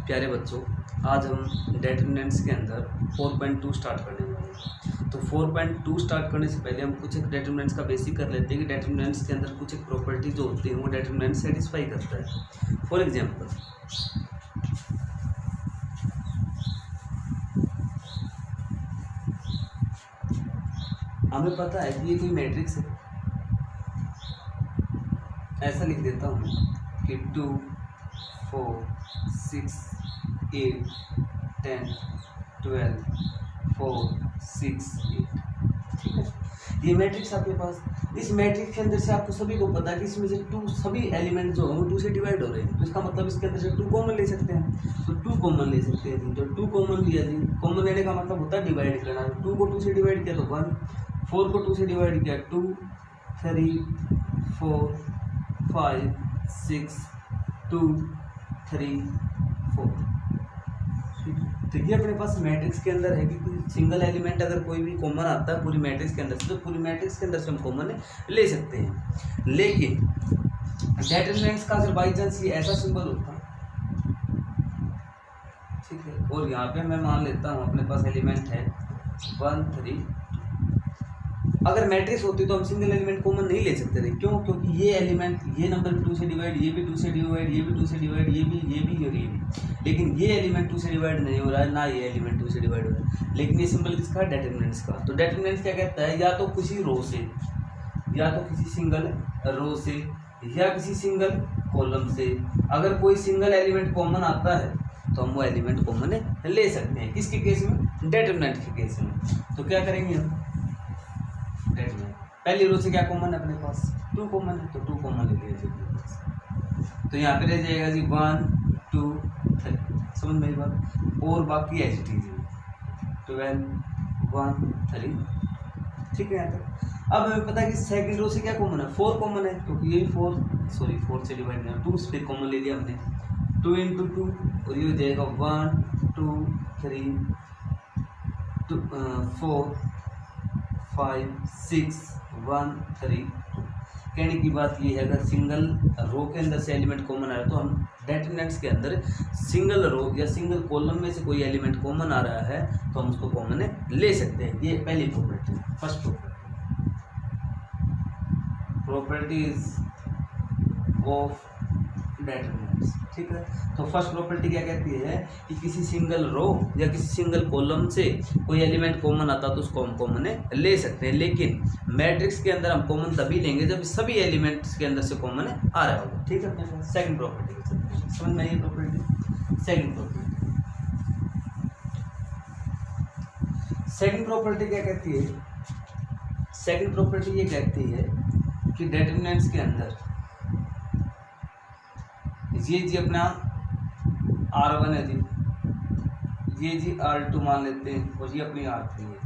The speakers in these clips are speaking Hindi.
प्यारे बच्चों, आज हम डेटर्मिनेंट्स के अंदर 4.2 स्टार्ट करने वाले हैं। तो 4.2 स्टार्ट करने से पहले हम कुछ एक डेटर्मिनेंट्स का बेसिक कर लेते हैं कि डेटर्मिनेंट्स के अंदर कुछ एक प्रॉपर्टी जो होती है वो डेटर्मिनेंट सेटिस्फाई करता है। फॉर एग्जांपल, हमें पता है कि ये कोई मैट्रिक्स है। ऐसा लिख देता हूँ कि 2, 4, 6, 8, 10, 12, 4, 6, 8। ठीक है, ये मैट्रिक्स आपके पास। इस मैट्रिक्स के अंदर से आपको सभी को पता है कि इसमें से सभी एलिमेंट जो है वो 2 से डिवाइड हो रहे हैं। तो इसका मतलब इसके अंदर से 2 कॉमन ले सकते हैं। तो 2 कॉमन ले सकते हैं। तो 2 कॉमन लिया जी। कॉमन लेने का मतलब होता है डिवाइड करना। 2 को 2 से डिवाइड किया तो 1, 4 को 2 से डिवाइड किया 2, 3, 4, 5, 6, 2, 3, 4। तो ये अपने पास मैट्रिक्स के अंदर है कि कोई सिंगल एलिमेंट अगर कोई भी कॉमन आता है पूरी मैट्रिक्स के अंदर से, तो पूरी मैट्रिक्स के अंदर से हम कॉमन ले सकते हैं। लेकिन डेटर्मिनेंट्स का अगर बाई चांस ये ऐसा सिंबल होता, ठीक है, और यहाँ पे मैं मान लेता हूँ अपने पास एलिमेंट है 1, 3। अगर मैट्रिक्स होती तो हम सिंगल एलिमेंट कॉमन नहीं ले सकते थे। क्यों? क्योंकि ये एलिमेंट, ये नंबर 2 से डिवाइड, ये भी 2 से डिवाइड, ये भी 2 से डिवाइड, ये भी और ये भी। लेकिन ये एलिमेंट 2 से डिवाइड नहीं हो रहा है, ना ये एलिमेंट 2 से डिवाइड हो रहा है। लेकिन ये सिंबल किसका है? डेटर्मिनेंट्स का। तो डेटर्मिनेंट्स क्या कहता है? या तो किसी रो से, या तो किसी सिंगल रो से, या किसी सिंगल कॉलम से अगर कोई सिंगल एलिमेंट कॉमन आता है तो हम वो एलिमेंट कॉमन ले सकते हैं। किसके केस में? डेटर्मिनेंट के केस में। तो क्या करेंगे हम? पहली रो से क्या कॉमन है अपने पास? 2 कॉमन है, तो 2 कॉमन ले लीजिए। तो यहाँ पे रह जाएगा जी 1, 2, 3। समझ मेरी बात? और बाकी एच टी जी 12, 1, 3। ठीक है यहाँ तक। अब हमें पता है कि सेकंड रो से क्या कॉमन है? 4 कॉमन है, क्योंकि ये भी 4 से डिवाइड करना, 2 से कॉमन ले लिया हमने। 2 × 2 और ये हो जाएगा 1, 2, 3, 4, 5, 6, 1, 3, 2। कहने की बात ये है, अगर सिंगल रो के अंदर से एलिमेंट कॉमन आ रहा है तो हम डेटर्मिनेंट्स के अंदर सिंगल रो या सिंगल कॉलम में से कोई एलिमेंट कॉमन आ रहा है तो हम उसको कॉमन ले सकते हैं। ये पहली प्रॉपर्टी, फर्स्ट प्रॉपर्टीज ऑफ डेटर्मिनेंट्स। ठीक है, तो फर्स्ट प्रॉपर्टी क्या कहती है कि किसी सिंगल रो या किसी सिंगल कॉलम से कोई एलिमेंट कॉमन आता तो उसको हम कॉमन ले सकते हैं। लेकिन मैट्रिक्स के अंदर हम कॉमन तभी लेंगे जब सभी एलिमेंट्स के अंदर से कॉमन आ रहा होगा। ठीक है, सेकंड प्रॉपर्टी समझ में आई प्रॉपर्टी। सेकंड प्रॉपर्टी क्या कहती है? सेकंड प्रॉपर्टी ये कहती है कि डेटर्मिनेंट्स के अंदर ये जी अपना R1 है जी, ये जी R2 मान लेते हैं और ये अपनी R3 है।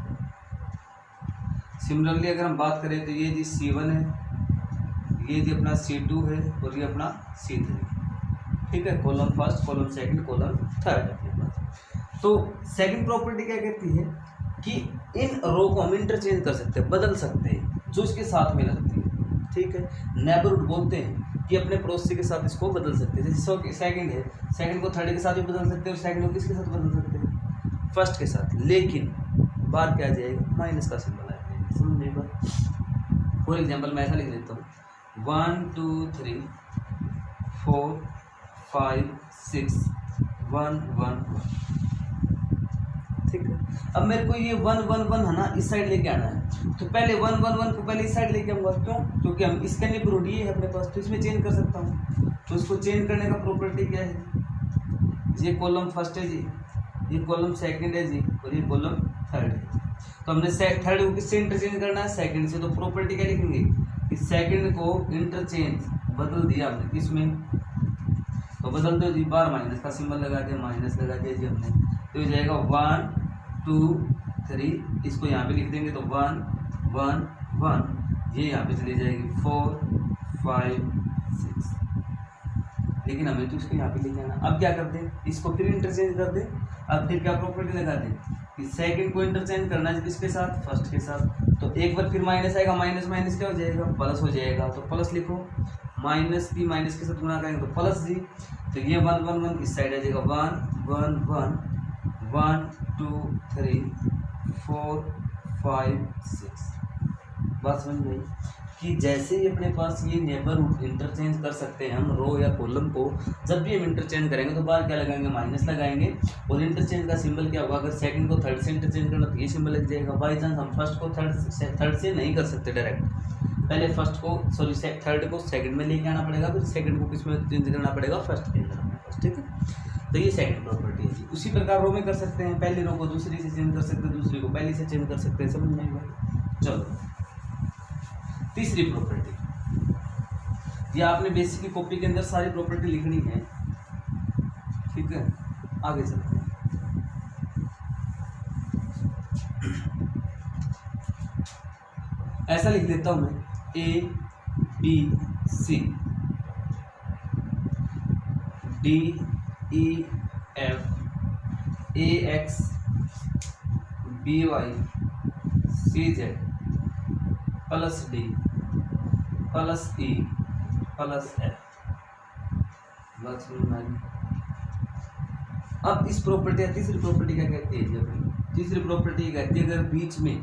सिमिलरली अगर हम बात करें तो ये जी C1 है, ये जी अपना C2 है और ये अपना C3। ठीक है, column first, column second, column third अपने पास। तो सेकंड प्रॉपर्टी क्या कहती है कि इन रो को हम इंटरचेंज कर सकते हैं, बदल सकते हैं जो इसके साथ में लगती है। ठीक है, नेबरहुड बोलते हैं कि अपने पड़ोसी के साथ इसको बदल सकते हैं। जैसे सेकंड है, सेकंड को थर्ड के साथ भी बदल सकते हैं और सेकंड को किसके साथ बदल सकते हैं? फर्स्ट के साथ। लेकिन बार क्या आ जाएगा? माइनस का सिंबल आएगा। समझ में बात? फॉर एग्जांपल मैं ऐसा लिख देता हूँ 1, 2, 3, 4, 5, 6, 1, 1, 1। ठीक है, अब मेरे को ये 1, 1, 1 है ना, इस साइड लेके आना है। तो पहले 1, 1, 1 को पहले इस साइड लेके आऊँगा। क्यों? क्योंकि हम इसका नेबरहुड ये है अपने पास, तो इसमें चेंज कर सकता हूँ। तो इसको चेंज करने का प्रॉपर्टी क्या है? ये कॉलम फर्स्ट है जी, ये कॉलम सेकंड है जी और ये कॉलम थर्ड है। तो हमने थर्ड को किससे इंटरचेंज करना है? सेकंड से। तो प्रॉपर्टी क्या लिखेंगे कि सेकंड को इंटरचेंज बदल दिया हमने किसमें? तो बदल दो जी, बार माइनस का सिंबल लगा दिया, माइनस लगा दिया जी हमने। तो हो जाएगा 1, 2, 3। इसको यहाँ पे लिख देंगे तो 1, 1, 1। ये यहाँ पे चली जाएगी 4, 5, 6। लेकिन हमें तो इसको यहाँ पे लेके आना। अब क्या कर दें? इसको फिर इंटरचेंज कर दें। अब फिर क्या प्रॉपर्टी लगा दें कि सेकंड को इंटरचेंज करना है किसके साथ? फर्स्ट के साथ। तो एक बार फिर माइनस आएगा, माइनस माइनस क्या हो जाएगा? प्लस हो जाएगा। तो प्लस लिखो, माइनस की माइनस के साथ गुणा करेंगे तो प्लस जी। तो ये 1, 1, 1 इस साइड आ जाएगा 1, 1 1 1 2 3 4 5 6। बात समझ में आई कि जैसे ही अपने पास ये नेबरहुड इंटरचेंज कर सकते हैं हम रो या कॉलम को, जब भी हम इंटरचेंज करेंगे तो बाहर क्या लगाएंगे, माइनस लगाएंगे। और इंटरचेंज का सिंबल क्या होगा, अगर सेकंड को थर्ड से इंटरचेंज करना तो ये सिंबल लग जाएगा। बाई चांस हम फर्स्ट को थर्ड से नहीं कर सकते डायरेक्ट, पहले फर्स्ट को थर्ड को सेकंड में लेके आना पड़ेगा, फिर सेकंड को किस में चेंज करना पड़ेगा, फर्स्ट के अंदर। ठीक है, तो ये सेकंड प्रॉपर्टी है जी। उसी प्रकार रो में कर सकते हैं, पहली रो को दूसरी से चेंज कर सकते हैं, दूसरी को पहली से चेंज कर सकते हैं। समझ में आएगा। चलो तीसरी प्रॉपर्टी, ये आपने बेसिक की कॉपी के अंदर सारी प्रॉपर्टी लिखनी है। ठीक है, आगे चलते हैं। ऐसा लिख देता हूं मैं, A B C D E F A X B Y C Z plus D plus E plus F। बात समझ में आई। अब इस प्रॉपर्टी, तीसरी प्रॉपर्टी क्या कहती है जब, तीसरी प्रॉपर्टी कहती है अगर बीच में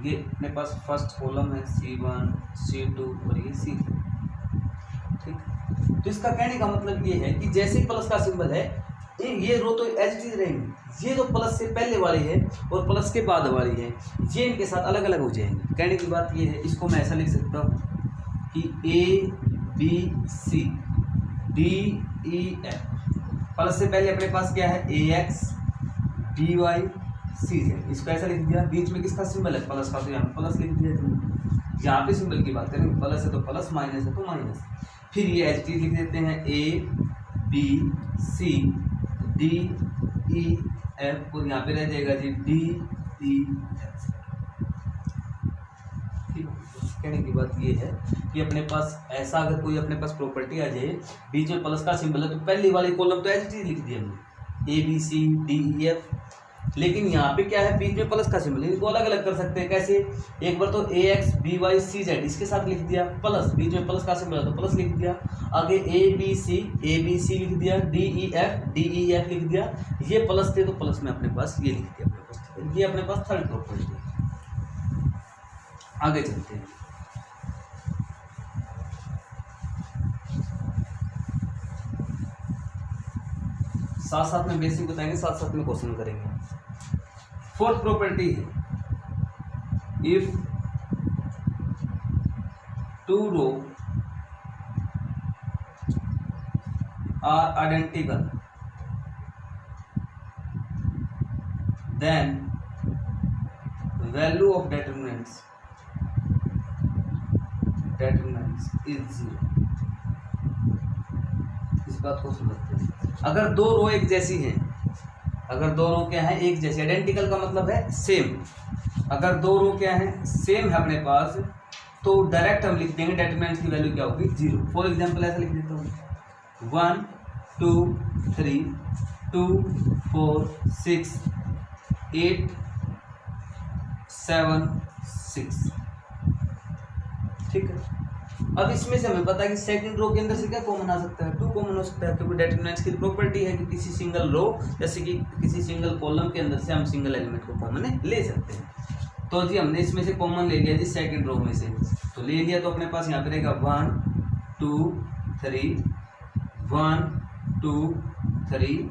ये अपने पास फर्स्ट कॉलम है C1 C2 और ये C3। ठीक, तो इसका कहने का मतलब ये है कि जैसे ही प्लस का सिंबल है, ये रो तो एज इट इज रहेंगी, ये जो प्लस से पहले वाली है और प्लस के बाद वाली है, ये इनके साथ अलग अलग हो जाएंगे। कहने की बात ये है, इसको मैं ऐसा लिख सकता हूँ कि A B C D E F। Plus से पहले अपने पास क्या है, AX B Y C Z। इसको ऐसा लिख दिया, बीच में किसका सिंबल है, प्लस का, तो यहाँ प्लस लिख दिया। यहाँ पे सिंबल की बात करें, प्लस है तो प्लस, माइनस है तो माइनस। फिर ये एच टी लिख देते हैं, A B C D E F और यहाँ पे रह जाएगा जी D E F। ठीक, कहने की बात ये है कि अपने पास ऐसा अगर कोई अपने पास प्रॉपर्टी आ जाए, बीच में प्लस का सिंबल है, तो पहली वाली कॉलम तो एच टी लिख दिया हमने, A B C D E F। लेकिन यहाँ पे क्या है, बीच में प्लस का सिंबल, इनको अलग अलग कर सकते हैं। कैसे, एक बार तो AX BY CZ इसके साथ लिख दिया, प्लस बीच में प्लस का सिंबल है तो प्लस लिख दिया, आगे ABC लिख दिया, DEF लिख दिया। ये प्लस थे तो प्लस में अपने पास ये लिख दिया अपने पास। ये अपने पास थर्ड प्रॉपर्टी। आगे चलते हैं। साथ साथ में बेसिक बताएंगे, साथ साथ में क्वेश्चन करेंगे। फोर्थ प्रॉपर्टी है, if two row are identical then value of determinants is zero. इस बात को समझते हैं। अगर दो रो एक जैसी हैं, अगर दो रो क्या है, एक जैसी, आइडेंटिकल का मतलब है सेम। अगर दो रो क्या है, सेम है अपने पास, तो डायरेक्ट हम लिख देंगे डेटरमिनेंट की वैल्यू क्या होगी, जीरो। फॉर एग्जांपल ऐसा लिख देता हूँ, 1 2 3 2 4 6 8 7 6। ठीक है, अब इसमें से हमें पता है कि सेकंड रो के अंदर से क्या कॉमन आ सकता है, 2 कॉमन हो सकता है, क्योंकि डेटरमिनेंट्स की प्रॉपर्टी है कि किसी सिंगल रो जैसे कि किसी सिंगल कॉलम के अंदर से हम सिंगल एलिमेंट को कॉमन ले सकते हैं। तो जी हमने इसमें से कॉमन ले लिया जी सेकंड रो में से, तो ले लिया, तो अपने पास यहाँ पे रहेगा 1 2 3 1 2 3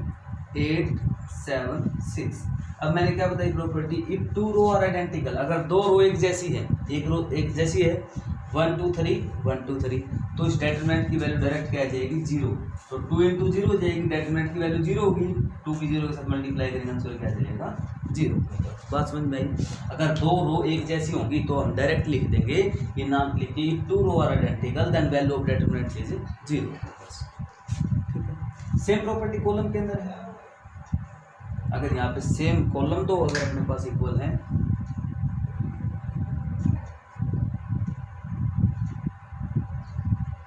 8 7 6। अब मैंने क्या बताई property, if two row are identical, अगर दो रो एक जैसी है, एक रो एक जैसी है, 1 2 3 1 2 3, तो इस डेटरमिनेंट की वैल्यू डायरेक्ट क्या आ जाएगी, जीरो। तो 2 × 0 हो जाएगी, डेटरमिनेंट की वैल्यू जीरो होगी, 2 की 0 के साथ मल्टीप्लाई करेंगे आंसर क्या आ जाएगा, जीरो। बात समझ में आई। अगर दो रो एक जैसी होंगी तो हम डायरेक्ट लिख देंगे, ये नाम लिख के, if two row are identical then value of determinant is zero. ठीक है, सेम प्रॉपर्टी कॉलम के अंदर है। अगर यहाँ पे सेम कॉलम तो अगर अपने पास इक्वल है,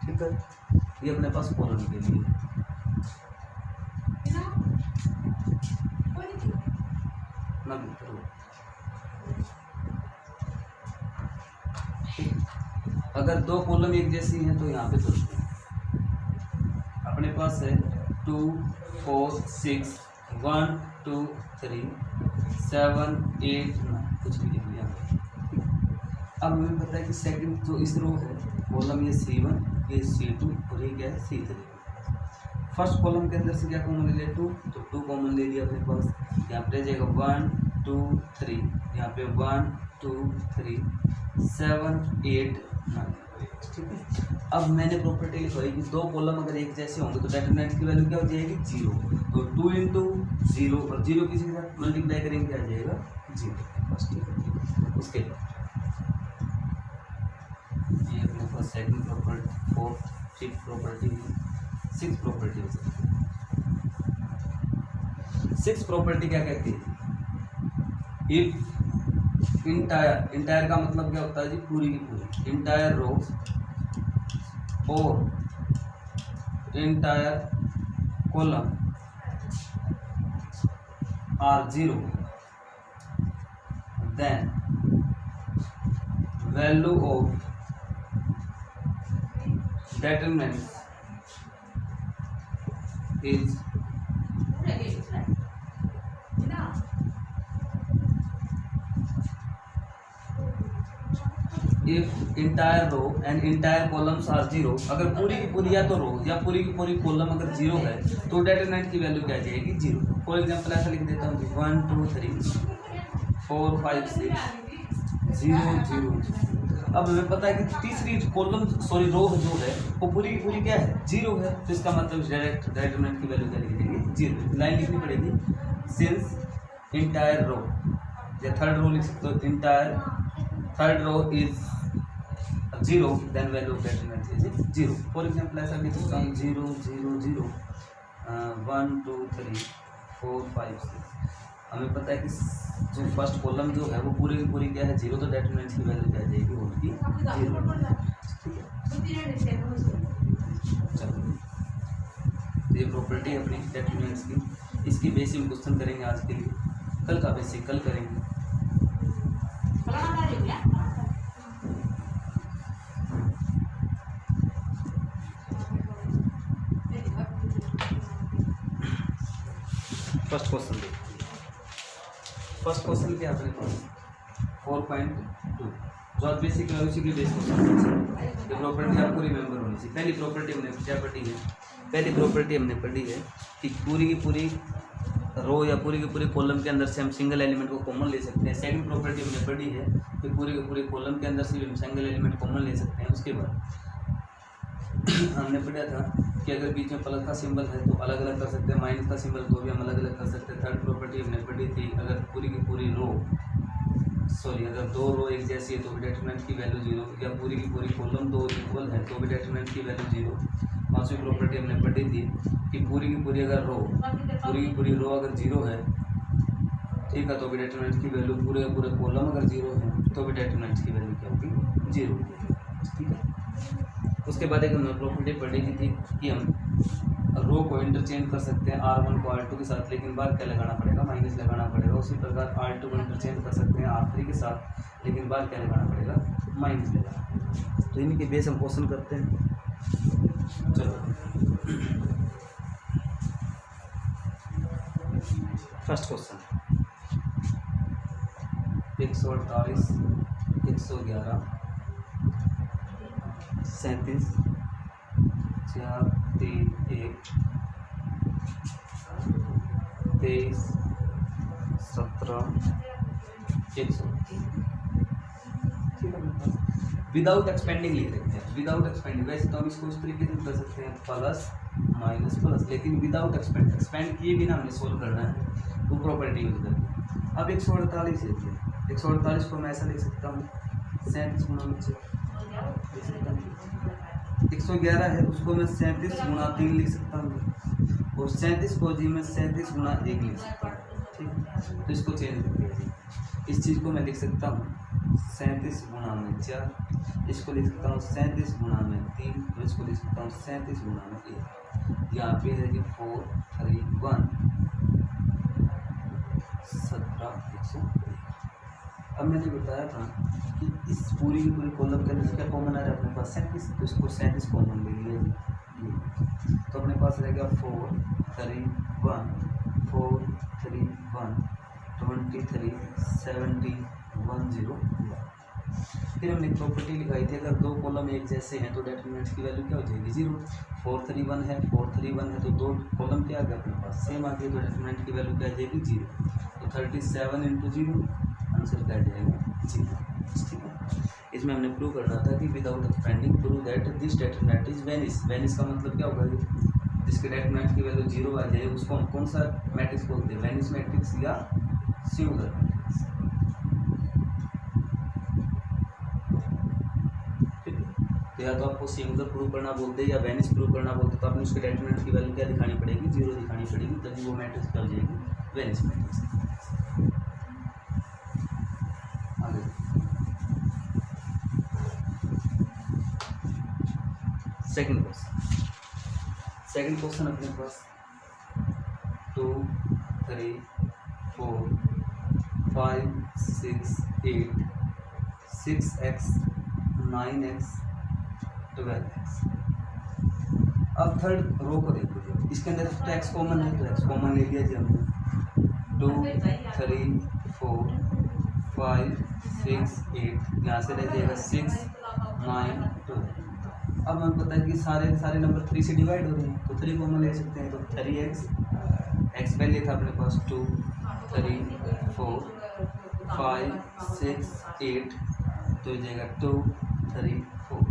ठीक है, ये अपने पास कॉलम के लिए ना, अगर दो कॉलम एक जैसी हैं तो यहाँ पे सोचते हैं, अपने पास है 2 4 6 1 2 3 7 8 9 कुछ भी लिख लिया। अब हमें पता है कि सेकंड जो इस रो है कॉलम ये C1, ये C2 और ये क्या है C3। फर्स्ट कॉलम के अंदर से क्या कॉमन ले 2, तो 2 कॉमन ले लिया अपने पास। यहाँ पे जाएगा 1 2 3, यहाँ पे 1 2 3 7 8 9, ठीक है। अब मैंने प्रॉपर्टी लिखवाई कि दो कॉलम अगर एक जैसे होंगे तो डेटरमिनेंट की वैल्यू क्या हो जाएगी 0। तो 2 इंटू 0 और 0 किसी के साथ मल्टीप्लाई करेंगे क्या आ जाएगा 0 बस, ठीक है। उसके बाद ये अपने पास second property, fourth, fifth property, six property हो सकती है। सिक्स प्रॉपर्टी क्या कहती है, इफ इंटायर, इंटायर का मतलब क्या होता है जी पूरी की पूरी, इंटायर रो और entire column are 0 then value of determinant is if entire row and entire columns are 0। अगर पूरी की पूरी या तो रो या पूरी की पूरी कॉलम अगर 0 है तो डेटरमिनेंट की वैल्यू क्या आ जाएगी 0। फॉर एग्जांपल ऐसा लिख देता हूँ 1 2 3 4 5 6 0 0। अब हमें पता है कि तीसरी कॉलम सॉरी रो जो है वो पूरी की पूरी क्या है 0 है, तो इसका मतलब डायरेक्ट डेटरमिनेंट की वैल्यू क्या लिख देंगे 0। लाइन लिखनी पड़ेगी सिंस इंटायर रो, या थर्ड रो लिख सकते हो entire third row is 0 then value of determinant is 0। For example ऐसा लिख सकता हूँ 0 0 0 1 2 3 4 5 6। हमें पता है कि जो फर्स्ट कॉलम जो है वो पूरी की पूरी क्या है 0, तो डेटरमिनेंट की वैल्यू क्या जाएगी वो उसकी 0, ठीक है। चलो ये प्रॉपर्टी है अपनी डेटरमिनेंट्स की, इसकी बेसिक क्वेश्चन करेंगे आज के लिए, कल का बेसिक कल करेंगे। फर्स्ट क्वेश्चन देखिए, फर्स्ट क्वेश्चन क्या अपने पास 4.2 जो आज बेसिक है उसी की बेस क्वेश्चन। ये प्रॉपर्टी आपको रिमेंबर होनी चाहिए। पहली प्रॉपर्टी हमने क्या पढ़ी है, पहली प्रॉपर्टी हमने पढ़ी है कि पूरी की पूरी रो या पूरी की पूरी कॉलम के अंदर से हम सिंगल एलिमेंट को कॉमन ले सकते हैं। सेकंड प्रॉपर्टी हमने पढ़ी है कि पूरी की पूरी कॉलम के अंदर से भी हम सिंगल एलिमेंट कॉमन ले सकते हैं। उसके बाद हमने पढ़ा था कि अगर बीच में प्लस का सिंबल है तो अलग अलग कर सकते हैं, माइनस का सिंबल तो भी हम अलग अलग कर सकते हैं। थर्ड प्रॉपर्टी हमने पढ़ी थी अगर पूरी की पूरी रो सॉरी अगर दो रो एक जैसी है तो भी डेटरमिनेंट की वैल्यू 0, या पूरी की पूरी कॉलम दो इक्वल है तो भी डेटरमिनेंट की वैल्यू 0। पांचवी प्रॉपर्टी हमने पढ़ी थी कि पूरी की पूरी अगर रो पूरी की पूरी रो अगर 0 है, ठीक है, तो भी डेटरमिनेंट की वैल्यू पूरे पूरे कॉलम अगर 0 है तो भी डेटरमिनेंट की वैल्यू क्या होगी 0, ठीक है। उसके बाद एक हमने प्रॉपर्टी पढ़ी थी कि हम रो को इंटरचेंज कर सकते हैं R1 को R2 के साथ, लेकिन बाद क्या लगाना पड़ेगा माइनस लगाना पड़ेगा। उसी प्रकार R2 को इंटरचेंज कर सकते हैं R3 के साथ, लेकिन बाद क्या लगाना पड़ेगा माइनस लगाना। तो इनके बेस हम क्वेश्चन करते हैं। चलो फर्स्ट क्वेश्चन 148 111 37 4 3 1 23 17 100, ठीक है। विदाउट एक्सपेंडिंग लिख देते हैं, विदाउट एक्सपेंडिंग। वैसे तो हम इसको इस तरीके से कर सकते हैं प्लस माइनस प्लस, लेकिन विदाउट एक्सपेंड, एक्सपेंड किए बिना हमने सोल्व करना है वो प्रॉपर्टी यूज करके। अब 148 है, 148 को मैं ऐसा लिख सकता हूँ 37 गुना 111 है उसको मैं 37 गुना 3 लिख सकता हूँ, और 37 को जी मैं 37 गुना 1 लिख सकता हूँ, ठीक। तो इसको चेंज करके इस चीज़ को मैं लिख सकता हूँ 37 गुना में 4, इसको लिख सकता हूँ 37 गुना में 3, और इसको लिख सकता हूँ 37 गुना में 1। यहाँ पे है जी 4 3 1 17 101। अब मैंने बताया था कि इस पूरी की पूरी कॉलम के अंदर क्या कॉमन आ रहा है अपने पास 37, तो इसको 37 कॉमन ले लिया ये, तो अपने पास रहेगा 4 3 1 4 3 1 23 70 10। फिर हमने प्रॉपर्टी लिखाई थी, अगर दो कॉलम एक जैसे हैं तो डेटरमिनेंट्स की वैल्यू क्या हो जाएगी 0। 4 3 1 है, 4 3 1 है तो दो कॉलम क्या आ गया अपने पास सेम आ गया, तो डेटरमिनेंट की वैल्यू क्या आ जाएगी 0। तो 37 × 0 आंसर क्या आ जाएगा 0। ठीक है, इसमें हमने प्रूव करना था कि without expanding prove that this determinant is Venice. Venice का मतलब क्या होगा, जिसके डेटरमिनेंट की वैल्यू 0 आ जाए उसको हम कौन सा मैट्रिक्स बोलते हैं, वेनिस मैट्रिक्स या सिंगुलर मैट्रिक्स। तो या तो आपको सिंगुलर प्रूव करना बोलते हैं या वेनिस प्रूव करना बोलते हैं, तो आपने उसके डेटरमिनेंट की वैल्यू क्या दिखानी पड़ेगी 0 दिखानी पड़ेगी, तभी वो मैट्रिक्स क्या हो जाएगी वेनिस मैट्रिक्स। आगे सेकंड क्वेश्चन अपने पास 2 3 4 5 6 8 6x 9x 12x। अब थर्ड रो को देखो, इसके अंदर तो x कॉमन है तो x कॉमन ले लिया जी हमने। 2 3 4 5 6 8 यहाँ से रह जाएगा 6 9 12। अब हमें पता है कि सारे नंबर 3 से डिवाइड हो रहे हैं तो 3 कॉमन ले सकते हैं, तो 3x x पहले था अपने पास 2 3 4 5 6 8 तो हो जाएगा 2 3 4।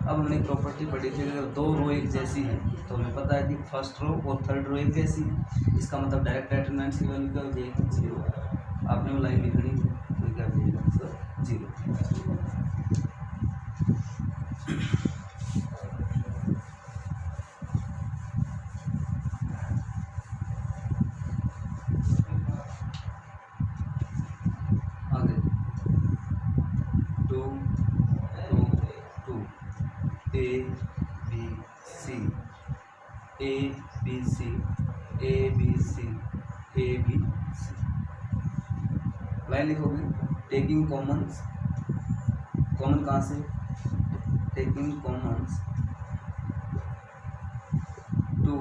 अब हमने प्रॉपर्टी पढ़ी थी, अगर दो रो एक जैसी है तो हमें पता है कि फर्स्ट रो और थर्ड रो एक जैसी है, इसका मतलब डायरेक्ट डेटरमिनेंट्स की वैल्यू क्या हो जाएगी 0। आपने वो लाइन लिखनी है तो क्या हो जाएगा आंसर 0। आगे 2 2 A B C A B C A B C A B C line लिखोगे। टेकिंग कॉमन्स, कॉमन कहाँ से, taking Commons 2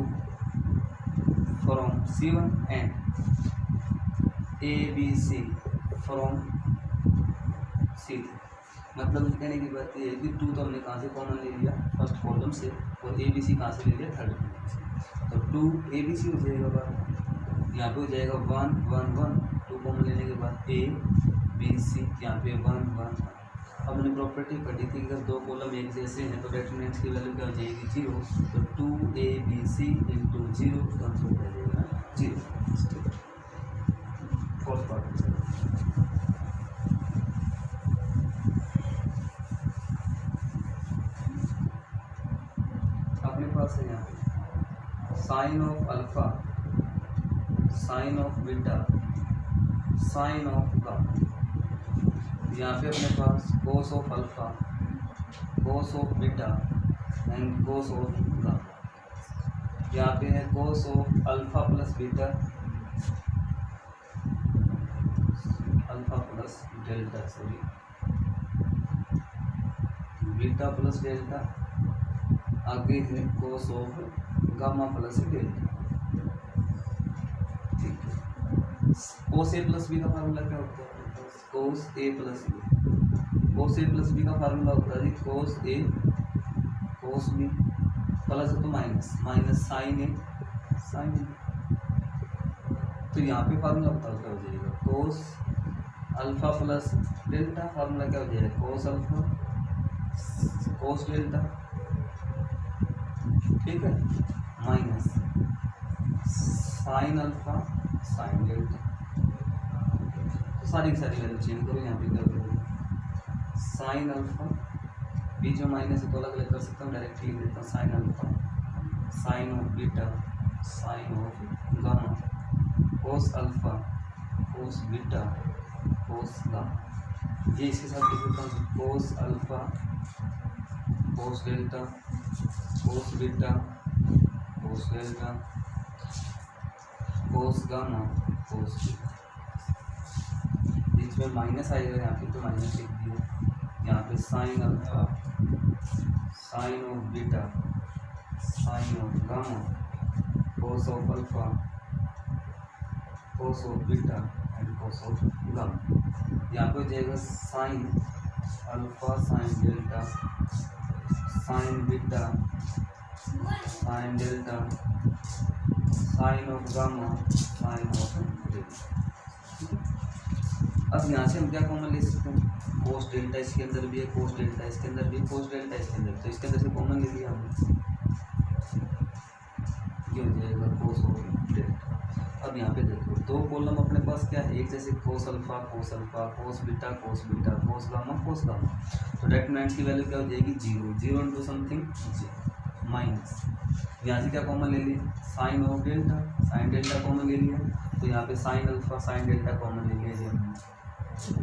from C1 and A B C from C3। मतलब कहने की बात ये है कि 2 तो हमने कहाँ से कॉमन ले लिया फर्स्ट कॉलम से, और ए बी सी कहाँ से ले लिया थर्ड कॉलम से, तो 2 ABC हो जाएगा बात, यहाँ पे हो जाएगा 1 1 1 2 कॉमन लेने के बाद A B C यहाँ पे 1 1 1। अब हमने प्रॉपर्टी पढ़ी थी कि अगर दो कॉलम एक जैसे हैं तो डेटरमिनेंट्स की वैल्यू क्या हो जाएगी 0, तो 2ABC × 0 तो आंसर क्या जाएगा 0। फोर्थ पार्ट अपने पास है यहाँ पे sine of alpha, sine of beta, sine of gamma. यहाँ पे अपने पास cos of alpha, cos of beta and cos of gamma. यहाँ पे है cos of alpha plus beta, alpha plus delta sorry beta plus delta, आगे है cos of gamma plus delta. ठीक है, कोस ए प्लस बी का फार्मूला क्या होता है, cos A plus B. Cos A plus B का फार्मूला होता है कोस ए कोस बी प्लस है तो माइनस माइनस साइन ए साइन बी। तो यहाँ पे फार्मूला बताओ क्या हो जाएगा, cos alpha plus delta, formula क्या हो जाएगा कोस अल्फा कोस डेल्टा, ठीक है, minus sign alpha sine delta. तो सारी की सारी वैल्यू चेंज करो, यहाँ पे क्या करोगे साइन अल्फा, बीच में माइनस है तो अलग अलग कर सकता हूँ, डायरेक्टली लिख देता हूँ sine alpha sine of beta sine of gamma, cos alpha cos beta cos gamma. ये इसके साथ लिख देता हूँ cos alpha cos delta cos beta cos delta cos gamma cos beta. बीच में माइनस आएगा यहाँ पे तो माइनस लिख दिया। यहाँ पे sine alpha sine of beta sine of gamma cos of alpha cos of beta and cos of gamma. यहाँ पे हो जाएगा sine alpha sine delta sine beta sine delta sine of gamma sine of delta. अब यहाँ से हम क्या कॉमन ले सकते हैं, कोस डेल्टा इसके अंदर भी है, कोस डेल्टा इसके अंदर भी है, कोस डेल्टा इसके अंदर, तो इसके अंदर से कॉमन ले लिया हमने, ये हो जाएगा कोस ऑफ डेल्टा। अब यहाँ पे देखो दो कॉलम अपने पास क्या है, एक जैसे कोस alpha cos beta cos gamma तो डेटर्मिनेंट की वैल्यू क्या हो जाएगी 0 0 इंटू समथिंग माइनस, यहाँ से क्या कॉमन ले लिया sine of delta, sine delta common ले लिया, तो यहाँ पे sine alpha sine delta common ले लिया जी हमने,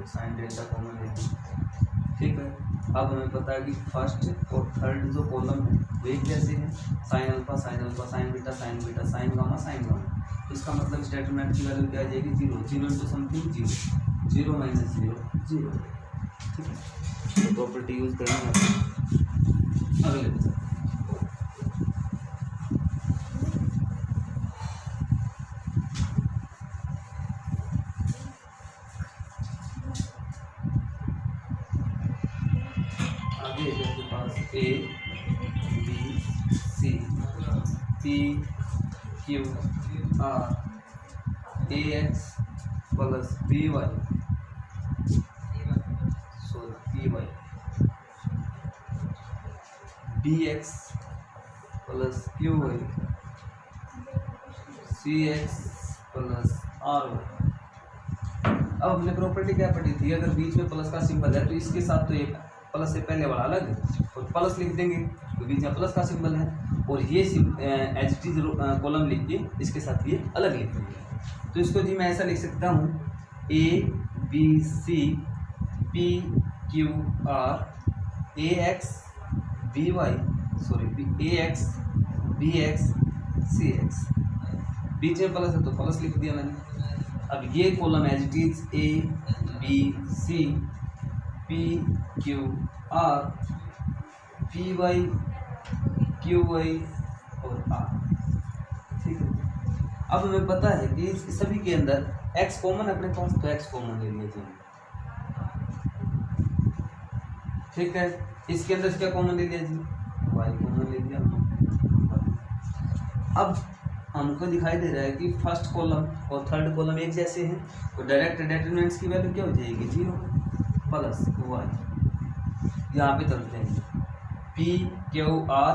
साइन डेल्टा कॉमन ले लिया। ठीक है, अब हमें पता है कि फर्स्ट और थर्ड जो कॉलम है वो एक जैसे हैं, sign alpha sign beta sign gamma, तो इसका मतलब इस डेटर्मिनेंट की वैल्यू क्या आ जाएगी 0 0 इंटू समथिंग 0 माइनस 0 0। ठीक है, तो प्रॉपर्टी यूज करेंगे अगले के पास A B C P Q R AX plus BY PY BX plus QY CX plus RY। अब हमने प्रॉपर्टी क्या पढ़ी थी, अगर बीच में प्लस का सिंबल है तो इसके साथ तो एक प्लस से पहले वाला अलग है और प्लस लिख देंगे तो बीच में प्लस का सिंबल है, और ये एच टी कॉलम लिख के इसके साथ ये अलग लिख देंगे। तो इसको जी मैं ऐसा लिख सकता हूँ A B C P Q R AX BX BX CX, बीच में प्लस है तो प्लस लिख दिया मैंने। अब ये column as it is A B C P Q R P Y Q Y और R। ठीक है, अब हमें पता है कि इस सभी के अंदर x कॉमन अपने पास, तो x कॉमन ले लिया जाए। ठीक है, इसके अंदर क्या कॉमन ले लिया जी y कॉमन ले लिया। अब हमको दिखाई दे रहा है कि फर्स्ट कॉलम और थर्ड कॉलम एक जैसे हैं, तो डायरेक्ट डेटर्मिनेंट्स की वैल्यू क्या हो जाएगी 0 प्लस y। यहाँ पे चलते हैं P Q R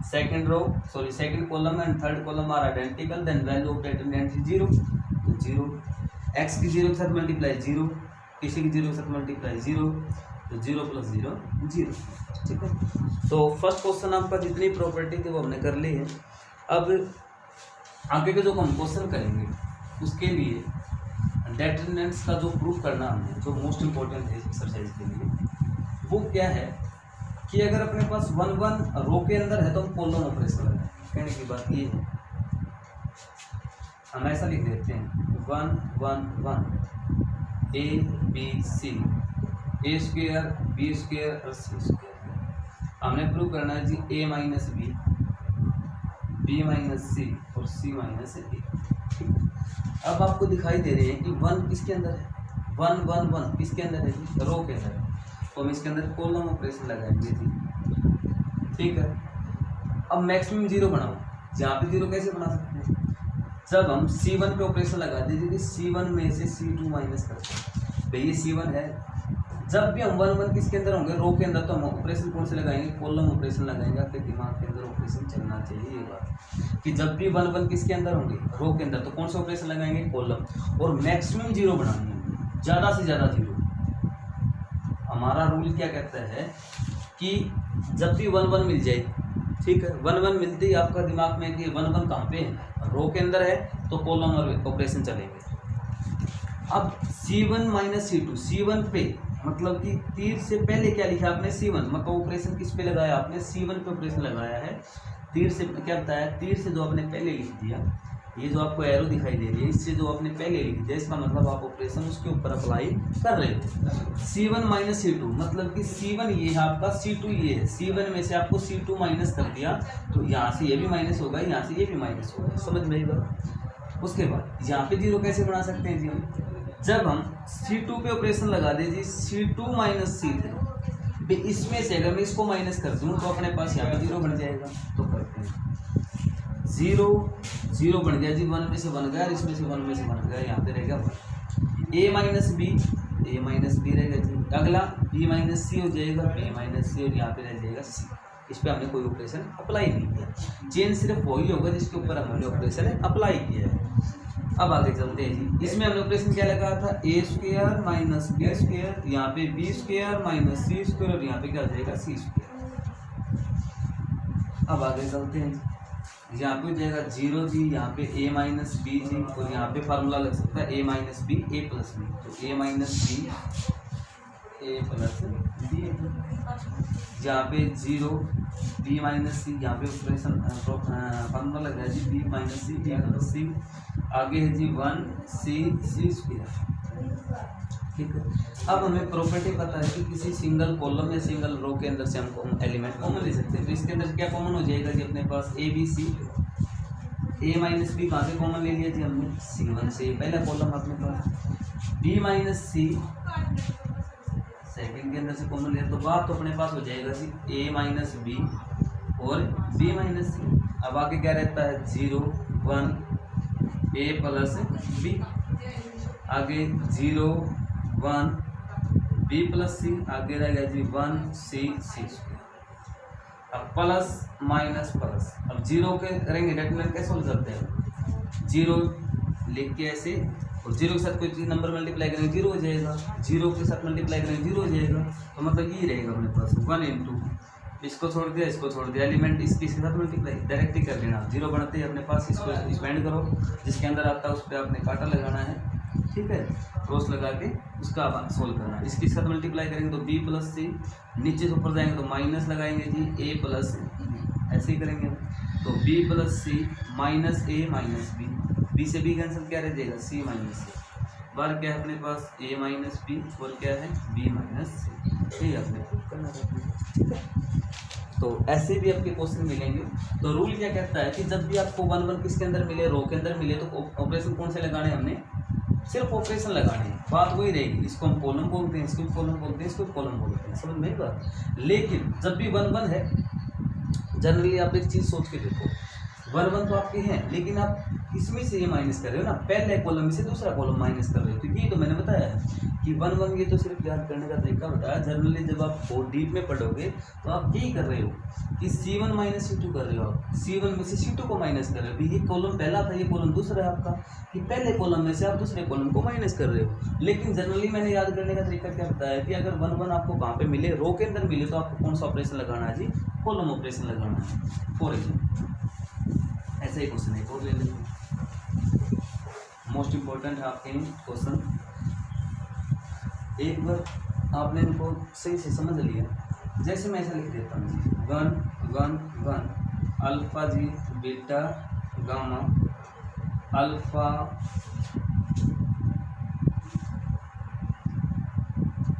second column and third column are identical, then value of determinant 0 तो 0, x की 0 के साथ मल्टीप्लाई 0, किसी की 0 के साथ मल्टीप्लाई 0 तो 0 प्लस 0 0। ठीक है, तो फर्स्ट क्वेश्चन आपका जितनी प्रॉपर्टी थी वो हमने कर ली है। अब आगे के जो हम क्वेश्चन करेंगे उसके लिए डेटर्मिनेंट्स का जो प्रूफ करना हमने, जो मोस्ट इम्पोर्टेंट है एक्सरसाइज के लिए, वो क्या है कि अगर अपने पास 1 1 रो के अंदर है तो हम कॉलम ऑपरेशन लगाएं। कहने की बात ये है, हम ऐसा लिख देते हैं 1 1 1 A B C A square B square और C स्क्वायर। हमने प्रूव करना है जी A minus B B minus C और C माइनस A। अब आपको दिखाई दे रहे हैं कि 1 किसके अंदर है, 1 1 1 किसके अंदर है जी, रो के अंदर है, तो हम इसके अंदर कॉलम ऑपरेशन लगाएंगे जी। ठीक है, अब मैक्सिमम 0 बनाओ, जहाँ पे 0 कैसे बना सकते हैं, जब हम C1 पे ऑपरेशन लगा दीजिए, C1 में से C2 माइनस करते हैं, भाई ये C1 है। जब भी हम 1 1 किसके अंदर होंगे, रो के अंदर, तो हम ऑपरेशन कौन से लगाएंगे, कॉलम ऑपरेशन लगाएंगे। आपके दिमाग के अंदर ऑपरेशन चलना चाहिए ये बात कि जब भी 1 1 किसके अंदर होंगे, रो के अंदर, तो कौन से ऑपरेशन लगाएंगे, कॉलम, और मैक्सिमम 0 बनाएंगे, ज़्यादा से ज़्यादा 0। हमारा रूल क्या कहता है कि जब भी 1 1 मिल जाए, ठीक है, 1 1 मिलते ही आपका दिमाग में कि 1 1 कहाँ पे है, रो के अंदर है, तो कॉलम और ऑपरेशन चलेंगे। अब C1 माइनस C2, C1 पे मतलब कि तीर से पहले क्या लिखा आपने, C1, मतलब ऑपरेशन किस पे लगाया आपने, C1 पे ऑपरेशन लगाया है। तीर से क्या बताया, तीर से जो आपने पहले लिख दिया, ये जो आपको एरो दिखाई दे रही है, इससे जो आपने पहले लिख दिया, इसका मतलब आप ऑपरेशन उसके ऊपर अप्लाई कर रहे थे। C1 माइनस C2 मतलब कि C1 ये है आपका, C2 ये है, C1 में से आपको C2 माइनस कर दिया, तो यहाँ से ये भी माइनस होगा, यहाँ से ये भी माइनस होगा। समझ में आई बात। उसके बाद यहाँ पे 0 कैसे बना सकते हैं जी हम, जब हम C2 पे ऑपरेशन लगा दे जी C2 माइनस C3, इसमें से अगर मैं इसको माइनस कर दूँ तो अपने पास यहाँ पे 0 बन जाएगा। तो करते हैं 0 बन गया जी, 1 में से 1 गया, इसमें से 1 में से 1 गया, यहाँ पे रहेगा 1, a माइनस बी रहेगा जी। अगला b माइनस सी हो जाएगा, b माइनस सी, और यहाँ पे रह जाएगा c। इस पर हमने कोई ऑपरेशन अप्लाई नहीं किया, चेन सिर्फ वही होगा जिसके ऊपर हमने ऑपरेशन अप्लाई किया है। अब आगे चलते हैं जी, इसमें हमने ऑपरेशन क्या लगा था, ए स्क्वायर माइनस बी स्क्वायर, यहाँ पे बी स्क्वायर माइनस सी स्क्वायर, और यहाँ पे क्या हो जाएगा सी स्क्वायर। अब आगे चलते हैं, यहाँ पे हो जाएगा 0 जी, यहाँ पे a माइनस बी जी, और यहाँ पे फार्मूला लग सकता है a minus b a plus b, तो a minus b a plus b, यहाँ पे 0 b माइनस सी, यहाँ पे ऑपरेशन फार्मूला लग रहा है जी b minus C B plus C, आगे है जी 1 सी स्क्वायर। ठीक है, अब हमें प्रॉपर्टी पता है कि किसी सिंगल कॉलम या सिंगल रो के अंदर से हम एलिमेंट कॉमन ले सकते हैं। तो इसके अंदर क्या कॉमन हो जाएगा जी, अपने पास A B C, A minus B कहाँ से कॉमन ले लिया जी हमने, C1 से, पहला कॉलम अपने पास, बी माइनस सी सेकेंड के अंदर से कॉमन लिया, तो बात तो अपने पास हो जाएगा जी ए माइनस बी और बी माइनस सी। अब आगे क्या रहता है 0 1 ए प्लस बी, आगे 0 1 बी प्लस सी, आगे रहेगा जी 1 सी स्क्वायर। अब प्लस माइनस प्लस, अब 0 के करेंगे डेटरमिनेंट कैसे सोल्व करते हैं, 0 लिख के ऐसे, और 0 के साथ कोई चीज नंबर मल्टीप्लाई करेंगे 0 हो जाएगा, 0 के साथ मल्टीप्लाई करेंगे 0 हो जाएगा, तो मतलब ये रहेगा अपने पास 1 इंटू, इसको छोड़ दिया इसको छोड़ दिया, एलिमेंट इसके साथ मल्टीप्लाई डायरेक्ट ही कर लेना, 0 बनते ही अपने पास इसको एक्सपेंड करो, जिसके अंदर आता है उस पर आपने कांटा लगाना है, ठीक है, क्रॉस लगा के उसका सोल्व करना है। इसके साथ मल्टीप्लाई करेंगे तो b प्लस सी, नीचे से ऊपर जाएंगे तो माइनस लगाएंगे जी a प्लस बी, ऐसे ही करेंगे तो b प्लस सी माइनस ए माइनस बी से b कैंसिल, क्या रह जाएगा c माइनस सी, बार क्या है अपने पास a माइनस बी और क्या है b माइनस सी, ये अपने करना है। तो ऐसे भी आपके क्वेश्चन मिलेंगे। तो रूल क्या कहता है कि जब भी आपको 1 1 किसके अंदर मिले, रो के अंदर मिले, तो ऑपरेशन कौन से लगाने हैं, हमने सिर्फ ऑपरेशन लगाने हैं, बात वही रहेगी। इसको हम कॉलम बोलते हैं, इसको कॉलम बोलते हैं, इसको कॉलम बोलते हैं, समझ में बात। लेकिन जब भी 1 1 है, जनरली आप एक चीज़ सोच के देखो, 1 1 तो आपके हैं, लेकिन आप इसमें से ये माइनस कर रहे हो ना, पहले कॉलम में से दूसरा कॉलम माइनस कर रहे हो, तो ये तो मैंने बताया है कि 1 1 ये तो सिर्फ याद करने का तरीका होता है। जनरली जब आप बहुत डीप में पढ़ोगे तो आप यही कर रहे हो कि C1 माइनस C2 कर रहे हो, आप C1 में से C2 को माइनस कर रहे हो। ये कॉलम पहला था, ये कॉलम दूसरा है आपका, कि पहले कॉलम में से आप दूसरे कॉलम को माइनस कर रहे हो। लेकिन जनरली मैंने याद करने का तरीका क्या बताया कि अगर 1 1 आपको वहाँ पे मिले, रो के अंदर मिले, तो आपको कौन सा ऑपरेशन लगाना है जी, कॉलम ऑपरेशन लगाना है। फॉर एग्जाम्पल ऐसे ही क्वेश्चन एक और ले लेंगे, मोस्ट इम्पोर्टेंट है आपके क्वेश्चन। एक बार आपने इनको सही से समझ लिया, जैसे मैं ऐसा लिख देता हूँ 1 1 1 अल्फा जी beta gamma, alpha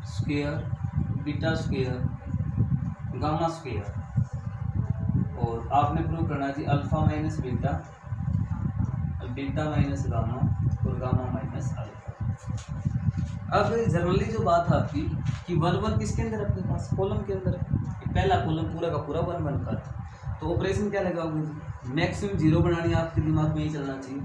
square beta square gamma square, और आपने प्रूव करना है जी alpha minus beta, beta minus gamma और गामा माइनस अल्फा। अब जनरली जो बात है आपकी कि 1 1 किसके अंदर, अपने पास कॉलम के अंदर, पहला कॉलम पूरा का पूरा 1 1 का, तो ऑपरेशन क्या लगाओगे जी, मैक्सिमम 0 बनानी है, आपके दिमाग में ही चलना चाहिए।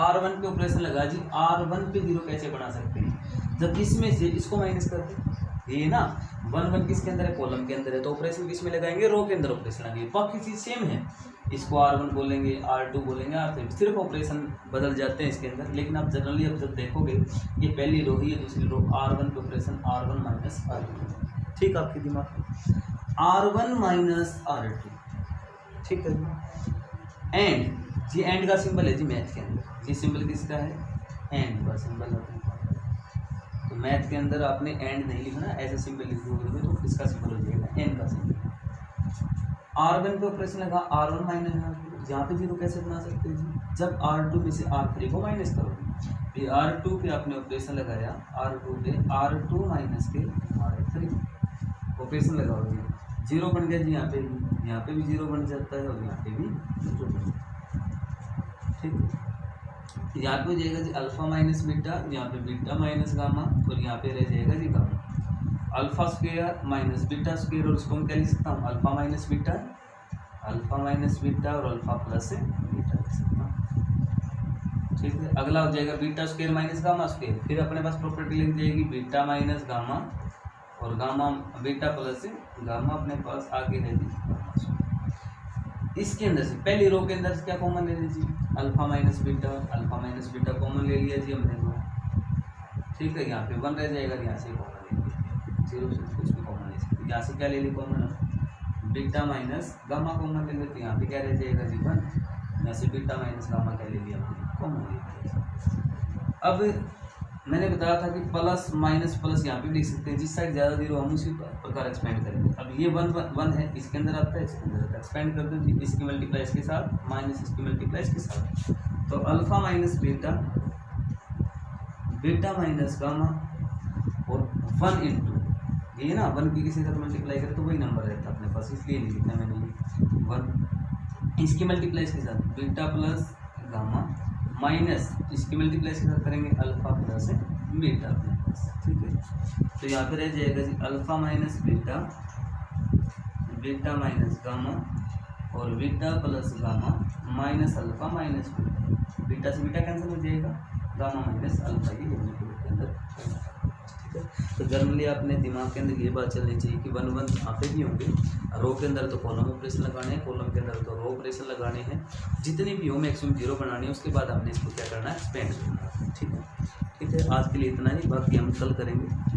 R1 पे ऑपरेशन लगा जी, R1 पे 0 कैसे बना सकते हैं, जब इसमें से इसको माइनस कर दे, ये ना 1 1 किसके अंदर है, कॉलम के अंदर है, तो ऑपरेशन किस में लगाएंगे, रो के अंदर ऑपरेशन लगाएंगे, बाकी चीज़ सेम है। इसको R1 बोलेंगे, R2 बोलेंगे, R3, सिर्फ ऑपरेशन बदल जाते हैं इसके अंदर। लेकिन आप जनरली अब जब देखोगे ये पहली रो ही है, दूसरी रो, R1 पे ऑपरेशन R1 माइनस R2, ठीक है, आपके दिमाग में R1 माइनस R2, ठीक है। एंड जी, एंड का सिंबल है जी मैथ के अंदर, ये सिंबल किसका है, एंड का सिंबल है। तो मैथ के अंदर आपने एंड नहीं लिखना, ऐसे सिंबल लिखोगे तो इसका सिंबल हो जाएगा एन का सिंबल। R1 पे ऑपरेशन लगा, R1 माइनस R2, यहाँ पे 0 कैसे बना सकते हैं जी, जब R2 में से R3 को माइनस करोगे। ये R2 पे आपने ऑपरेशन लगाया, R2 पे R2 माइनस के R3 ऑपरेशन लगाओगे, 0 बन गया जी, यहाँ पे भी 0 बन जाता है, और यहाँ पे भी 0 बन जाता है, ठीक है। तो यहाँ पे हो जाएगा जी अल्फा माइनस बीटा, यहाँ पे बीटा माइनस गामा, और यहाँ पे रह जाएगा जी gamma. Alpha square minus beta square, और उसको हम क्या लिख सकता हूँ alpha minus beta, alpha minus beta और अल्फा प्लस बीटा लिख सकता हूँ। ठीक है, अगला हो जाएगा beta square minus gamma square, फिर अपने पास प्रॉपर्टी लिख जाएगी बीटा माइनस गामा और गामा बीटा प्लस गामा, अपने पास आगे है जी। इसके अंदर से पहली रो के अंदर से क्या कॉमन ले लीजिए अल्फा माइनस बीटा कॉमन ले लिया जी हमने तो। ठीक है, यहाँ पे 1 रह जाएगा, यहाँ से कॉमन ले लिया, 0 से कुछ भी कॉमन ले सकते, यहाँ से क्या ले ली common beta minus gamma common ले लेते, यहाँ पे क्या रह जाएगा जी 1, यहाँ से बीटा माइनस गामा क्या ले लिया कॉमन ले लिया। अब मैंने बताया था कि प्लस माइनस प्लस यहाँ पे लिख सकते हैं, जिस साइड ज़्यादा जीरो हम उसी प्रकार एक्सपेंड करेंगे। अब ये 1 है, इसके अंदर आता है, इसके अंदर आता है, एक्सपेंड कर दो जी, इसकी मल्टीप्लाई इसके साथ माइनस इसकी मल्टीप्लाई इसके साथ, तो alpha minus beta, beta minus gamma और 1 इंटू ये ना 1 की किसी के साथ मल्टीप्लाई करें तो वही नंबर रहता है अपने पास, इसलिए नहीं लिखना मैंने 1 इसकी मल्टीप्लाई इसके साथ बीटा प्लस गामा माइनस इसकी मल्टीप्लाई के साथ करेंगे अल्फा प्लस बीटा अपने पास। ठीक है, तो यहाँ पे रह जाएगा जी alpha minus beta, beta minus gamma और beta plus gamma minus alpha minus beta, beta से बीटा कैंसिल हो जाएगा, गामा माइनस अल्फा, ये के अंदर। ठीक है, तो जनरली अपने दिमाग के अंदर ये बात चलनी चाहिए कि 1 1 यहाँ पे भी होंगे, रो के अंदर तो कॉलम ऑपरेशन लगाने हैं, कॉलम के अंदर तो रो ऑपरेशन लगाने हैं, जितनी भी हो मैक्सिमम 0 बनानी है, उसके बाद हमने इसको क्या करना है एक्सपेंड करना है। ठीक है, आज के लिए इतना ही, बाकी हम कल करेंगे।